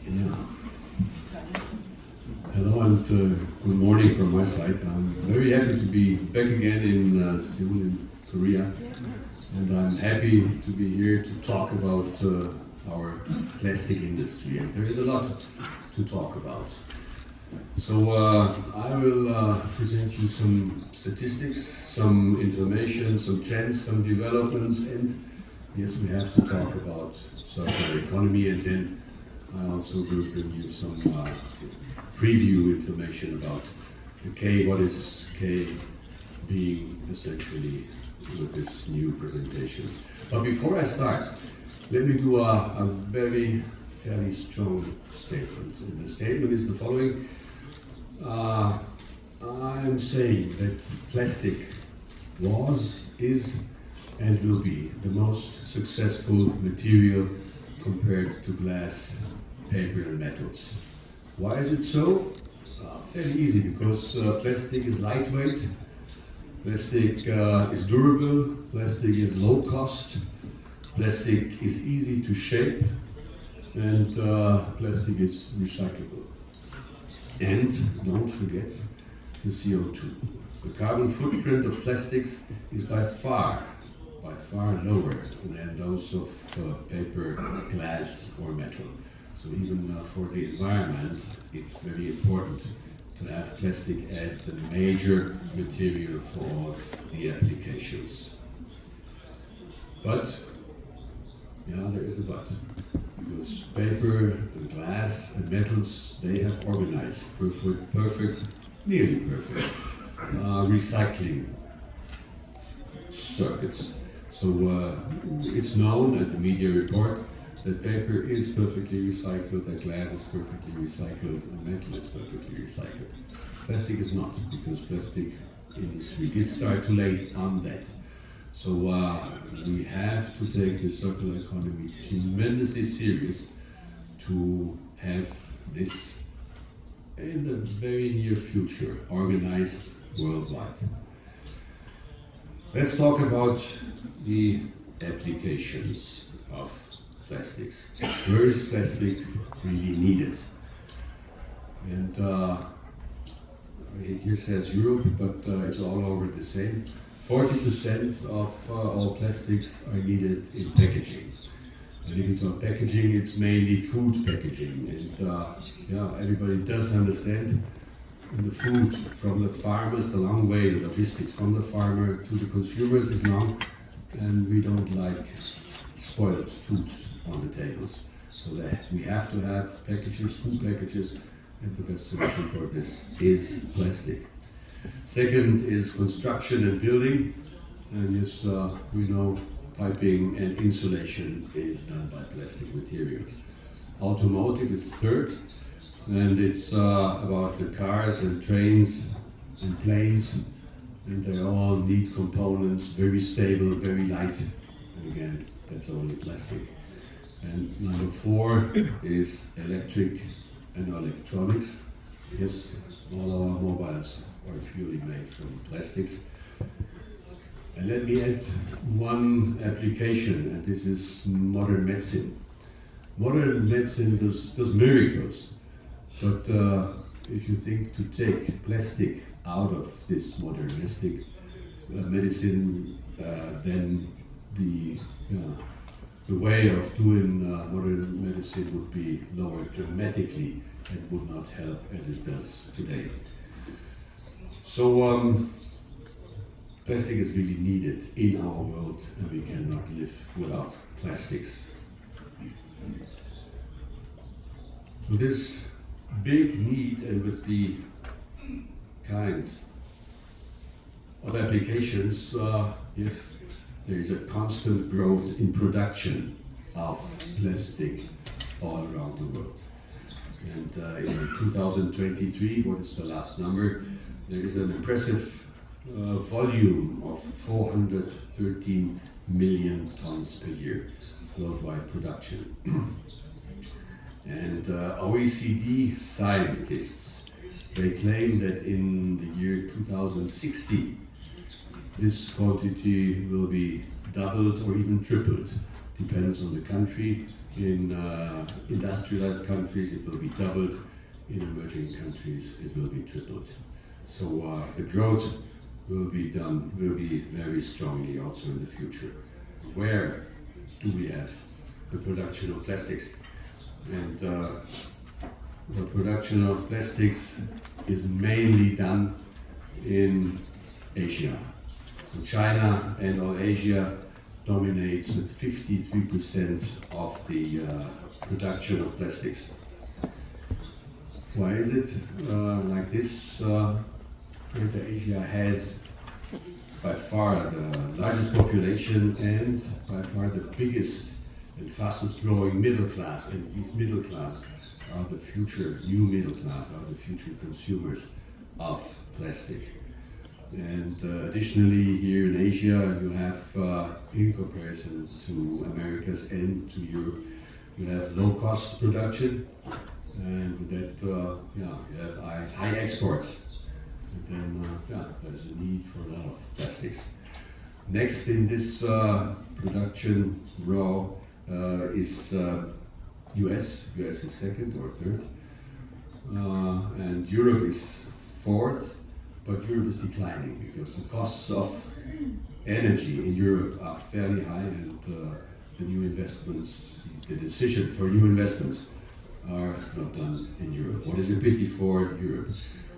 Yeah. Hello and good morning from my side. I'm very happy to be back again in Seoul, in Korea, and I'm happy to be here to talk about our plastic industry. And there is a lot to talk about. So I will present you some statistics, some information, some trends, some developments, and yes, we have to talk about circular economy, and then I also will bring you some preview information about the K, what is K being essentially with this new presentation. But before I start, let me do a very fairly strong statement. And the statement is the following. I'm saying that plastic was, is, and will be the most successful material compared to glass, paper and metals. Why is it so? Fairly easy, because plastic is lightweight, plastic is durable, plastic is low cost, plastic is easy to shape, and plastic is recyclable. And don't forget the CO2. The carbon footprint of plastics is by far lower than those of paper, glass or metal. So even for the environment, it's very important to have plastic as the major material for all the applications. But, yeah, there is a but. Because paper and glass and metals, they have organized perfect, nearly perfect recycling circuits. So it's known, and the media report, that paper is perfectly recycled, that glass is perfectly recycled, and metal is perfectly recycled. Plastic is not, because plastic industry did start too late on that. So we have to take the circular economy tremendously serious to have this in the very near future organized worldwide. Let's talk about the applications of plastics. Where is plastic really needed? And here says Europe, but it's all over the same. 40% of all plastics are needed in packaging. And if you talk packaging, it's mainly food packaging. And yeah, everybody does understand in the food from the farmers, the long way, the logistics from the farmer to the consumers is long, and we don't like spoiled food on the tables. So that we have to have packages, food packages, and the best solution for this is plastic. Second is construction and building, and yes, we know piping and insulation is done by plastic materials. Automotive is third, and it's about the cars and trains and planes, and they all need components, very stable, very light, and again, that's only plastic. And number 4 is electric and electronics. Yes, all our mobiles are purely made from plastics. And let me add one application, and this is modern medicine. Modern medicine does miracles, but if you think to take plastic out of this modern medicine, then the way of doing modern medicine would be lowered dramatically and would not help as it does today. So plastic is really needed in our world, and we cannot live without plastics. With this big need and with the kind of applications, yes, there is a constant growth in production of plastic all around the world. And in 2023, what is the last number? There is an impressive volume of 413 million tons per year worldwide production. And OECD scientists, they claim that in the year 2060, this quantity will be doubled or even tripled depends on the country. In industrialized countries it will be doubled, in emerging countries it will be tripled. So the growth will be very strongly also in the future. Where do we have the production of plastics? And the production of plastics is mainly done in Asia. So China and all Asia dominates with 53% of the production of plastics. Why is it like this? Greater Asia has by far the largest population and by far the biggest and fastest growing middle class, and these middle class are the future, new middle class are the future consumers of plastic. And additionally, here in Asia, you have, in comparison to Americas and to Europe, you have low-cost production, and with that, you have high exports. And then, there's a need for a lot of plastics. Next in this production row is US. US is second or third, and Europe is fourth. But Europe is declining because the costs of energy in Europe are fairly high, and the new investments, the decision for new investments are not done in Europe. What is a pity for Europe.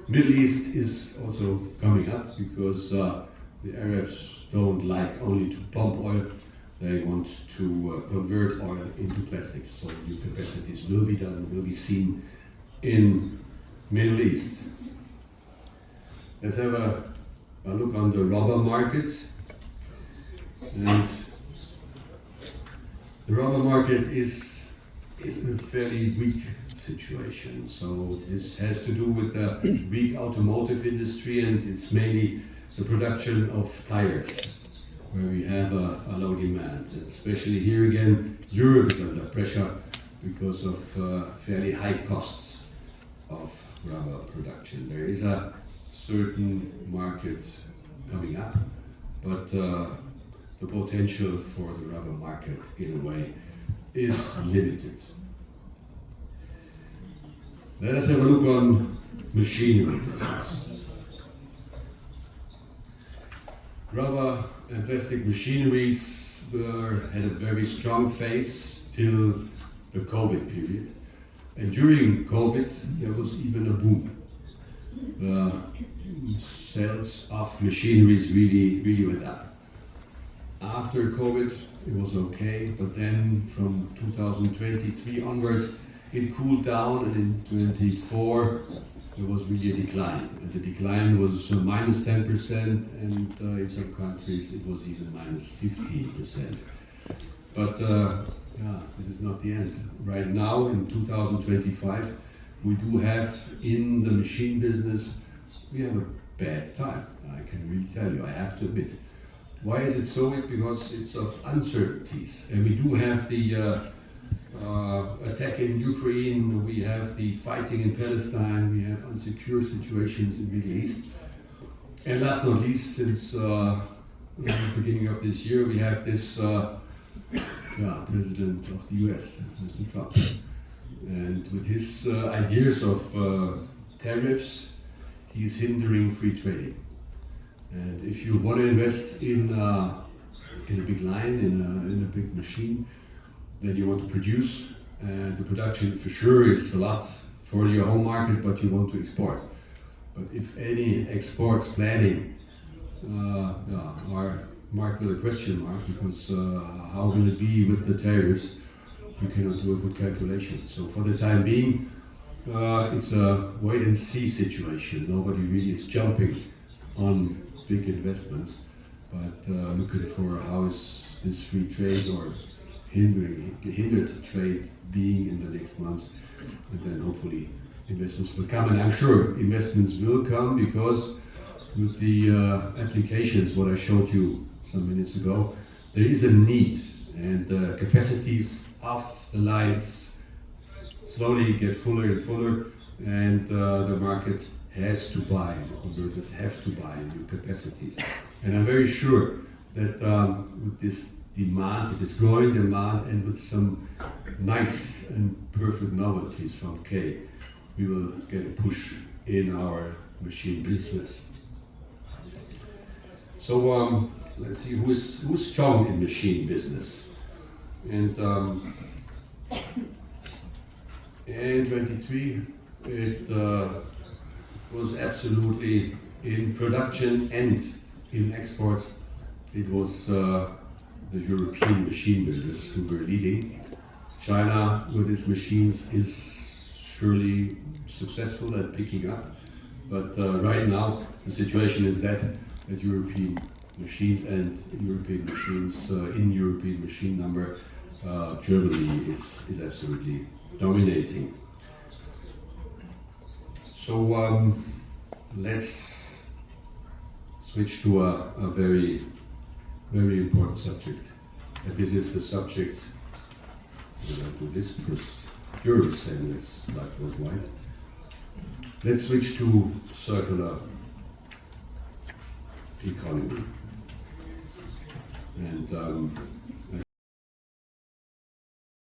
Middle East is also coming up because the Arabs don't like only to pump oil, they want to convert oil into plastics. So new capacities will be done, will be seen in Middle East. Let's have a look on the rubber market. And the rubber market is in a fairly weak situation. So this has to do with the weak automotive industry, and it's mainly the production of tires where we have a low demand. Especially here again, Europe is under pressure because of fairly high costs of rubber production. There is a certain markets coming up, but the potential for the rubber market in a way is limited. Let us have a look on machinery business. Rubber and plastic machineries had a very strong phase till the COVID period, and during COVID there was even a boom. Sales of machineries really went up. After COVID, it was okay, but then from 2023 onwards, it cooled down, and in 2024 there was really a decline. And the decline was minus 10%, and in some countries it was even minus 15%. But this is not the end. Right now, in 2025, we do have in the machine business, we have a bad time. I can really tell you, I have to admit. Why is it so? Because it's of uncertainties. And we do have the attack in Ukraine, we have the fighting in Palestine, we have unsecure situations in the Middle East. And last but not least, since the beginning of this year, we have this President of the US, Mr. Trump. And with his ideas of tariffs, he's hindering free trading. And if you want to invest in a big line, in a big machine, then you want to produce. And the production for sure is a lot for your home market, but you want to export. But if any exports planning are marked with a question mark, because how will it be with the tariffs? You cannot do a good calculation. So for the time being, it's a wait and see situation. Nobody really is jumping on big investments, but looking for how is this free trade or hindered trade being in the next months, and then hopefully investments will come. And I'm sure investments will come because with the applications, what I showed you some minutes ago, there is a need, and the capacities of the lines slowly get fuller and fuller, and the market has to buy, the converters have to buy new capacities. And I'm very sure that with this demand, it is growing demand, and with some nice and perfect novelties from K, we will get a push in our machine business. So let's see who's strong in machine business. And in 23, it was absolutely in production and in export. It was the European machine builders who were leading. China, with its machines, is surely successful at picking up. But right now, the situation is that European machines and European machines in European machine number, Germany is absolutely dominating. So let's switch to a very, very important subject. And this is the subject, I'll do this because you're saying this like was white. Let's switch to circular economy. And